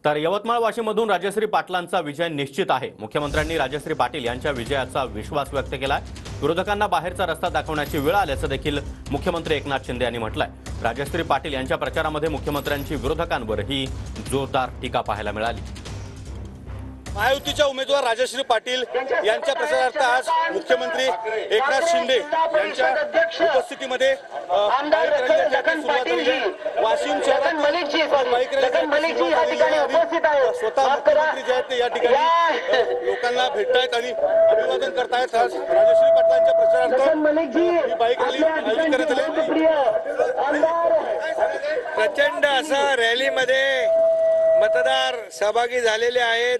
तर यवतमाळ वाशीमधून राजश्री पाटलांचा विजय निश्चित आहे। मुख्यमंत्र्यांनी राजश्री पाटील यांच्या विजयाचा विश्वास व्यक्त केलाय। विरोधकांना बाहेरचा रस्ता दाखवण्याची वेळ आल्याचं देखील मुख्यमंत्री एकनाथ शिंदे यांनी म्हटलंय। राजश्री पाटील यांच्या प्रचारामध्ये मुख्यमंत्र्यांची विरोधकांवरही जोरदार टीका पाहायला मिळाली। महायुतीच्या उमेदवार राजश्री पाटील यांच्या प्रचारार्थ आज मुख्यमंत्री एकनाथ शिंदे यांच्या उपस्थितीमध्ये बाईक रॅलीची सुरुवात झाली आहे। वाशिम शहरात बाईक रॅलीची स्वतः मुख्यमंत्री जे आहेत ते या ठिकाणी लोकांना भेटतायत आणि अभिवादन करतायत। आज राजश्री पाटलांच्या प्रचारार्थ ही बाईक रॅली आयोजित करण्यात आली। प्रचंड असा रॅलीमध्ये मतदार सहभागी झालेले आहेत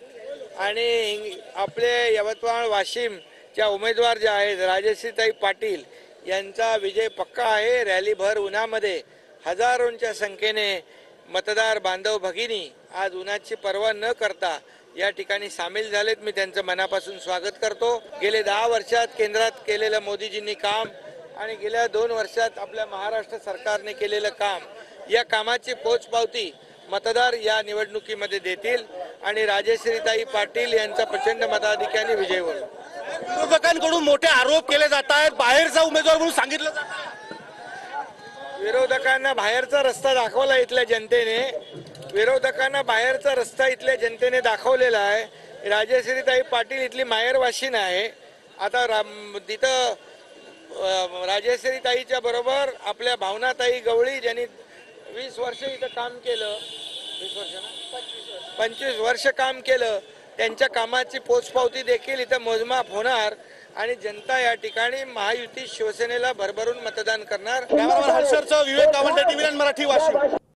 आणि आपले यवतमाळ वाशिमच्या उमेदवार जे आहेत राजश्रीताई पाटील यांचा विजय पक्का आहे। रॅली भर उन्हामध्ये हजारोंच्या संख्येने मतदार बांधव भगिनी आज उन्हाची पर्वा न करता या ठिकाणी सामील झालेत। मी त्यांचं मनापासून स्वागत करतो। गेले 10 वर्षात केंद्रात केलेलं मोदीजींनी काम आणि गेल्या 2 वर्षात आपल्या महाराष्ट्र सरकारने केलेलं काम, या कामाची पोचपावती मतदार या निवडणुकीमध्ये देतील आणि राजश्रीताई पाटील यांचा प्रचंड मताधिक्याने विजय होईल। विरोधकांकडून मोठे आरोप केले जात आहेत, बाहेरचा उमेदवार म्हणून सांगितलं जात आहे। विरोधकांना बाहेरचा रस्ता दाखवला इथल्या जनतेने, विरोधकांना बाहेरचा रस्ता इथल्या जनतेने दाखवलेला आहे। राजश्रीताई पाटील इथली माहेर वाशिन आहे। आता तिथं राजश्रीताईच्या बरोबर आपल्या भावनाताई गवळी ज्यांनी 20 वर्ष इथं काम केलं, 25 वर्ष काम केलं, त्यांच्या कामाची पोचपावती देखील इथं मोजमाप होणार आणि जनता या ठिकाणी महायुती शिवसेनेला भरभरून मतदान करणार। कॅमेरामन हर्षदसह विवेक गावंडे, टीव्ही 9 मराठी, वाशिम।